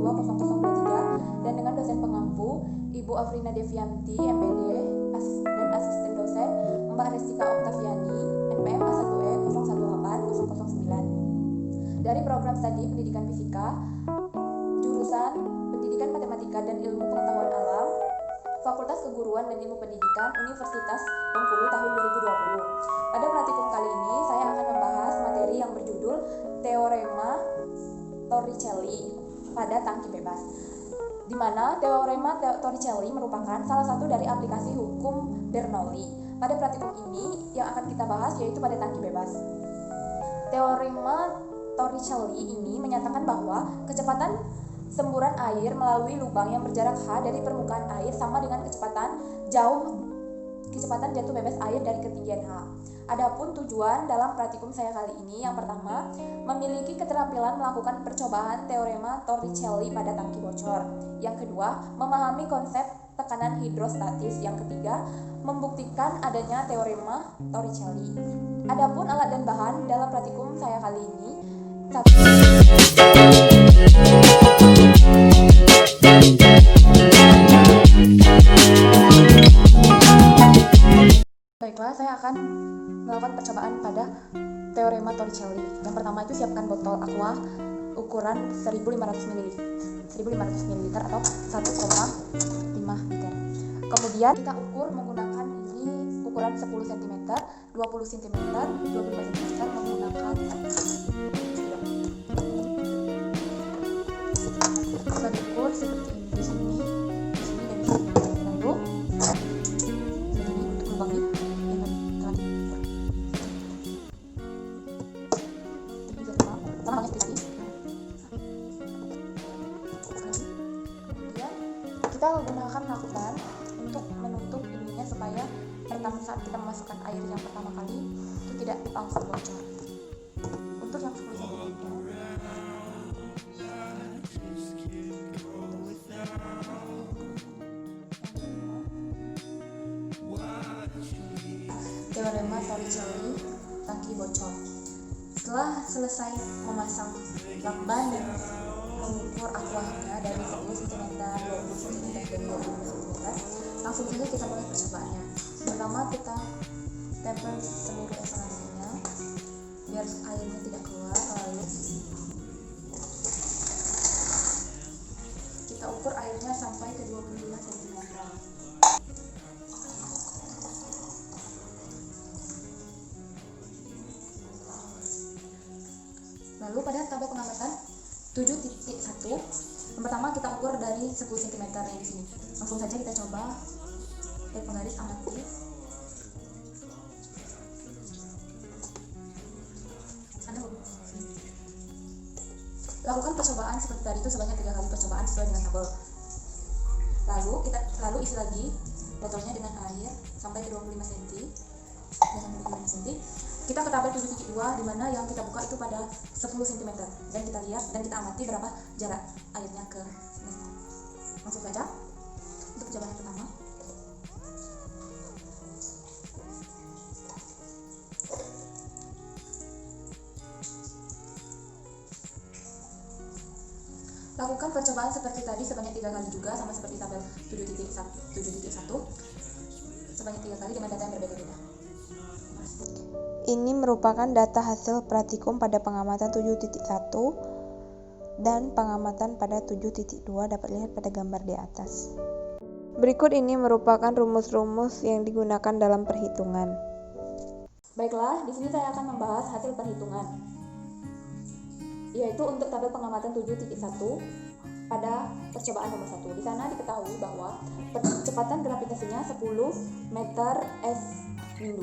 020023 dan dengan dosen pengampu Ibu Afrina Devianti, MPD, dan asisten dosen Mbak Restika Oktaviani, NPM A1E 018009. Dari program studi Pendidikan Fisika, jurusan Pendidikan Matematika dan Ilmu Pengetahuan Alam, Fakultas Keguruan dan Ilmu Pendidikan, Universitas Bengkulu tahun 2020. Pada praktikum kali ini, saya akan membahas materi yang berjudul Teorema Torricelli pada tangki bebas, di mana Teorema Torricelli merupakan salah satu dari aplikasi hukum Bernoulli. Pada praktikum ini, yang akan kita bahas yaitu pada tangki bebas. Teorema Torricelli ini menyatakan bahwa kecepatan semburan air melalui lubang yang berjarak h dari permukaan air sama dengan kecepatan jatuh bebas air dari ketinggian h. Adapun tujuan dalam praktikum saya kali ini, yang pertama, memiliki keterampilan melakukan percobaan teorema Torricelli pada tangki bocor. Yang kedua, memahami konsep tekanan hidrostatis. Yang ketiga, membuktikan adanya teorema Torricelli. Adapun alat dan bahan dalam praktikum saya kali ini, baiklah, saya akan melakukan percobaan pada teorema Torricelli. Yang pertama itu siapkan botol aqua ukuran 1500 ml atau 1,5 liter. Kemudian kita ukur menggunakan ini ukuran 10 cm, 20 cm, 25 cm menggunakan kita ukur seperti ini di sini dan di sini. Lalu ini untuk lubangnya yang telah diukur. Ini sama banyak tadi. Kemudian kita menggunakan lakukan untuk menutup ininya supaya pertama saat kita memasukkan air yang pertama kali itu tidak langsung bocor. Untuk yang 10 cm teorema Torricelli tangki bocor. Setelah selesai memasang lakban dan mengukur aquanya dari 10 cm, 20 cm, dan 25 cm, langsung saja kita mulai percobaannya. Pertama kita tempel seluruh esensinya biar airnya tidak keluar, lalu kita ukur airnya sampai ke 25 cm. Lalu pada tabel pengamatan 7.1, yang pertama kita ukur dari 10 cm yang di sini. Langsung saja kita coba dari penggaris amati. Lakukan percobaan seperti tadi itu sebanyak 3 kali percobaan sesuai dengan tabel. Lalu isi lagi botolnya dengan air sampai ke 25 cm. Kita ke tabel 7.2 di mana yang kita buka itu pada 10 cm dan kita lihat dan kita amati berapa jarak airnya ke sini. Langsung saja untuk percobaan yang pertama. Lakukan percobaan seperti tadi sebanyak 3 kali juga, sama seperti tabel 7.1 sebanyak 3 kali dengan data yang berbeda-beda. Ini merupakan data hasil praktikum pada pengamatan 7.1 dan pengamatan pada 7.2 dapat lihat pada gambar di atas. Berikut ini merupakan rumus-rumus yang digunakan dalam perhitungan. Baiklah, di sini saya akan membahas hasil perhitungan, yaitu untuk tabel pengamatan 7.1 pada percobaan nomor 1. Di sana diketahui bahwa kecepatan gravitasinya 10 meter S-2,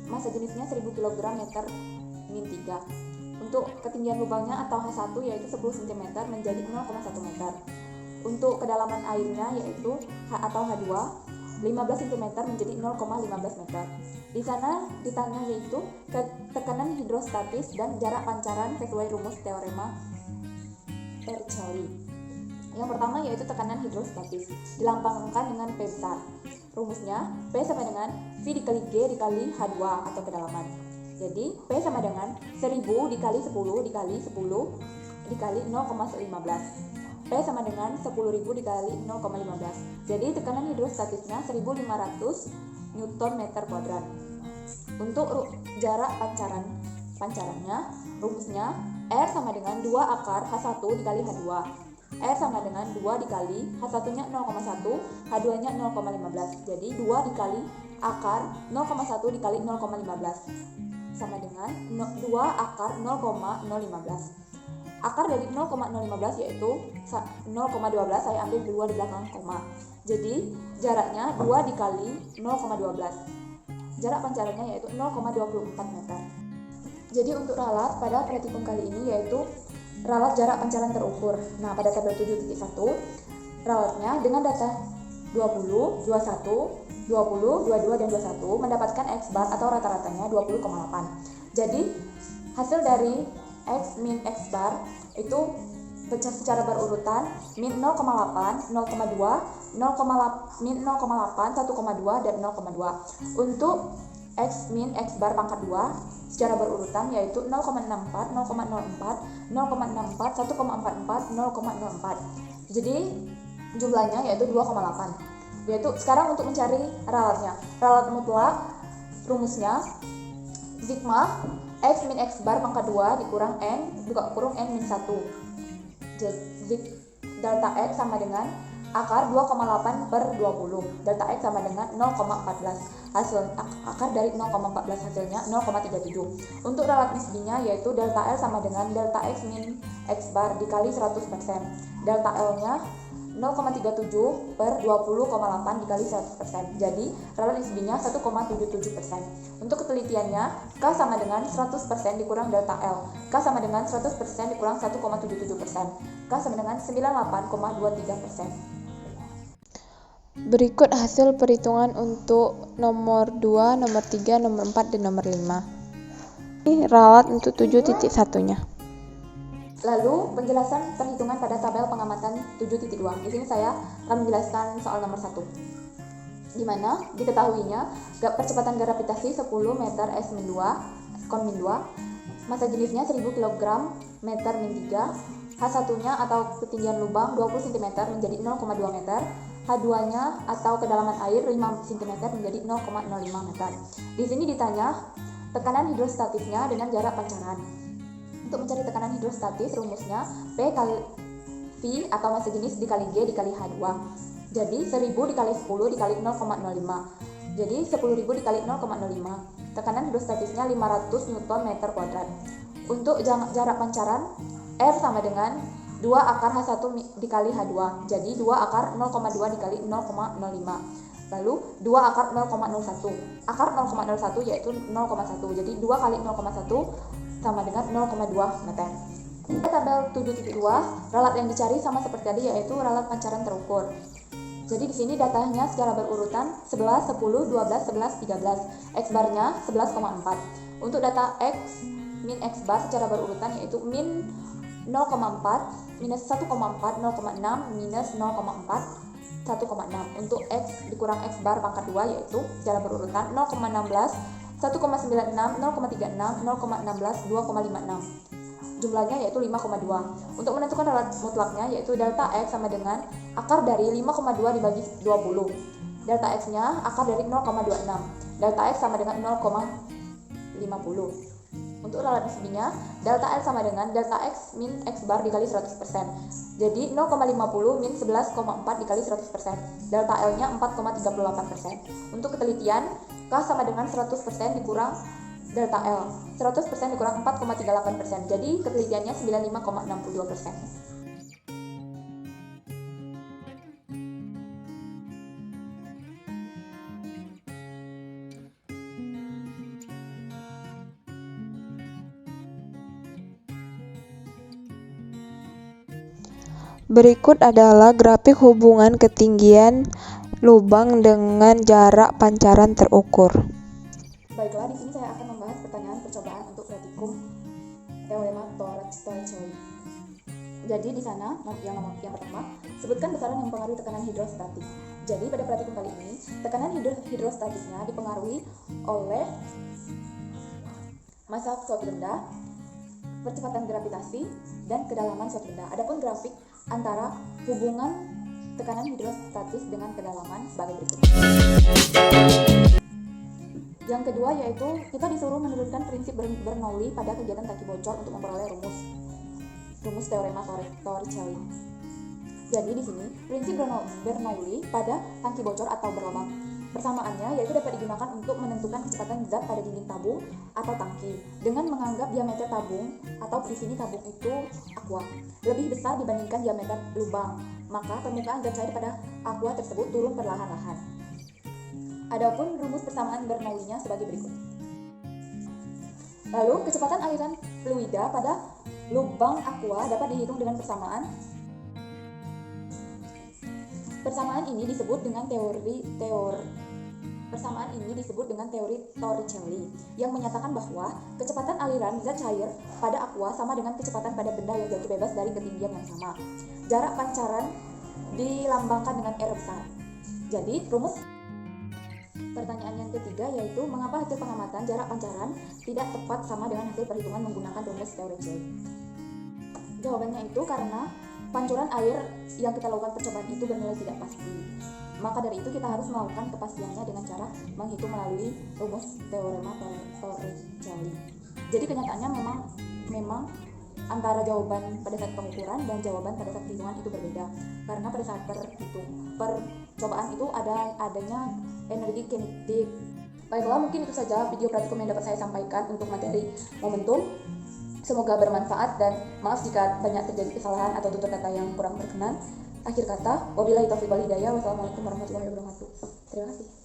massa jenisnya 1000 kg meter -3. Untuk ketinggian lubangnya atau H1 yaitu 10 cm menjadi 0,1 meter. Untuk kedalaman airnya yaitu H atau H2 15 cm menjadi 0,15 meter. Di sana ditanya yaitu tekanan hidrostatis dan jarak pancaran sesuai rumus teorema Torricelli. Yang pertama yaitu tekanan hidrostatis, dilambangkan dengan P besar. Rumusnya P sama dengan V dikali G dikali H2 atau kedalaman. Jadi P sama dengan 1000 dikali 10 dikali 10 dikali 0,15. P sama dengan 10.000 dikali 0,15. Jadi tekanan hidrostatisnya 1.500 Nm². Untuk jarak pancarannya, rumusnya R sama dengan 2 akar H1 dikali H2. R sama dengan 2 dikali H1 nya 0,1, H2 nya 0,15. Jadi 2 dikali akar 0,1 dikali 0,15 sama dengan 2 akar 0,015. Akar dari 0,015 yaitu 0,12, saya ambil 2 di belakang koma. Jadi jaraknya 2 dikali 0,12. Jarak pancarannya yaitu 0,24 meter. Jadi untuk ralat pada praktikum kali ini yaitu ralat jarak pancaran terukur. Nah, pada tabel 7.1 ralatnya dengan data 20, 21, 20, 22, dan 21 mendapatkan X bar atau rata-ratanya 20,8. Jadi hasil dari X min X bar itu secara berurutan min 0,8, 0,2, min 0,8, 1,2, dan 0,2. Untuk X min X bar pangkat 2 secara berurutan yaitu 0,64, 0,04, 0,64, 1,44, 0,04. Jadi jumlahnya yaitu 2,8. Yaitu sekarang untuk mencari ralatnya. Ralat mutlak rumusnya sigma X min X bar pangkat 2 dikurang N buka kurung N min 1. Jadi delta X sama dengan akar 2,8 per 20. Delta X sama dengan 0,14. Hasil akar dari 0,14 hasilnya 0,37. Untuk ralat nisbinya yaitu delta L sama dengan delta X min X bar dikali 100%. Delta L-nya 0,37 per 20,8 dikali 100%. Jadi ralat nisbinya 1,77%. Untuk ketelitiannya K sama dengan 100% dikurang delta L. K sama dengan 100% dikurang 1,77%. K sama dengan 98,23%. Berikut hasil perhitungan untuk nomor 2, nomor 3, nomor 4, dan nomor 5. Ini ralat untuk 7.1-nya. Lalu penjelasan perhitungan pada tabel pengamatan 7.2. Di sini saya akan menjelaskan soal nomor 1. Di mana diketahuinya percepatan gravitasi 10 meter S-2 kon min 2, massa jenisnya 1000 kg meter min 3, H1-nya atau ketinggian lubang 20 cm menjadi 0,2 meter, H2-nya atau kedalaman air 5 cm menjadi 0,05 meter. Di sini ditanya tekanan hidrostatisnya dengan jarak pancaran. Untuk mencari tekanan hidrostatis rumusnya P kali V atau massa jenis dikali G dikali H2. Jadi 1000 dikali 10 dikali 0,05. Jadi 10.000 dikali 0,05. Tekanan hidrostatisnya 500 Nm². Untuk jarak pancaran R sama dengan 2 akar H1 dikali H2. Jadi 2 akar 0,2 dikali 0,05. Lalu 2 akar 0,01. Akar 0,01 yaitu 0,1. Jadi 2 kali 0,1 sama dengan 0,2 meter. Pada tabel 7.2, ralat yang dicari sama seperti tadi yaitu ralat pancaran terukur. Jadi di sini datanya secara berurutan 11, 10, 12, 11, 13. X barnya 11,4. Untuk data X min X bar secara berurutan yaitu min 0,4, minus 1,4, 0,6, minus 0,4, 1,6. Untuk X dikurang X bar pangkat 2 yaitu secara berurutan 0,16, 1,96, 0,36, 0,16, 2,56. Jumlahnya yaitu 5,2. Untuk menentukan ralat mutlaknya yaitu delta X sama dengan akar dari 5,2 dibagi 20. Delta X-nya akar dari 0,26. Delta X sama dengan 0,50. Untuk ralat nisbinya, delta L sama dengan delta X min X bar dikali 100%. Jadi 0,50 min 11,4 dikali 100%. Delta L-nya 4,38%. Untuk ketelitian, K sama dengan 100% dikurang delta L. 100% dikurang 4,38%. Jadi ketelitiannya 95,62%. Berikut adalah grafik hubungan ketinggian lubang dengan jarak pancaran terukur. Baiklah, di sini saya akan membahas pertanyaan percobaan untuk praktikum teorema Toedt-Stokes. Jadi di sana yang pertama, sebutkan besaran yang mempengaruhi tekanan hidrostatik. Jadi pada praktikum kali ini, tekanan hidrostatisnya dipengaruhi oleh massa suatu benda, percepatan gravitasi, dan kedalaman suatu benda. Adapun grafik antara hubungan tekanan hidrostatis dengan kedalaman sebagai berikut. Yang kedua yaitu kita disuruh menurunkan prinsip Bernoulli pada kegiatan tangki bocor untuk memperoleh rumus teorema Torricelli. Jadi di sini prinsip Bernoulli pada tangki bocor atau berlubang persamaannya yaitu dapat digunakan untuk menentukan kecepatan zat pada dinding tabung atau tangki dengan menganggap diameter tabung atau di sini tabung itu aqua lebih besar dibandingkan diameter lubang, maka permukaan zat cair pada aqua tersebut turun perlahan-lahan. Adapun rumus persamaan Bernoulli-nya sebagai berikut. Lalu kecepatan aliran fluida pada lubang aqua dapat dihitung dengan persamaan. Persamaan ini disebut dengan teori Torricelli yang menyatakan bahwa kecepatan aliran zat cair pada aqua sama dengan kecepatan pada benda yang jatuh bebas dari ketinggian yang sama. Jarak pancaran dilambangkan dengan R besar. Jadi rumus pertanyaan yang ketiga yaitu mengapa hasil pengamatan jarak pancaran tidak tepat sama dengan hasil perhitungan menggunakan rumus Torricelli. Jawabannya itu karena pancuran air yang kita lakukan percobaan itu bernilai tidak pasti. Maka dari itu kita harus melakukan kepastiannya dengan cara menghitung melalui rumus teorema Torricelli. Jadi kenyataannya memang antara jawaban pada saat pengukuran dan jawaban pada saat perhitungan itu berbeda. Karena pada saat percobaan itu adanya energi kinetik. Baiklah, mungkin itu saja video praktikum yang dapat saya sampaikan untuk materi momentum. Semoga bermanfaat dan maaf jika banyak terjadi kesalahan atau tutur kata yang kurang berkenan. Akhir kata, wabillahi taufiq wal hidayah. Wassalamualaikum warahmatullahi wabarakatuh. Terima kasih.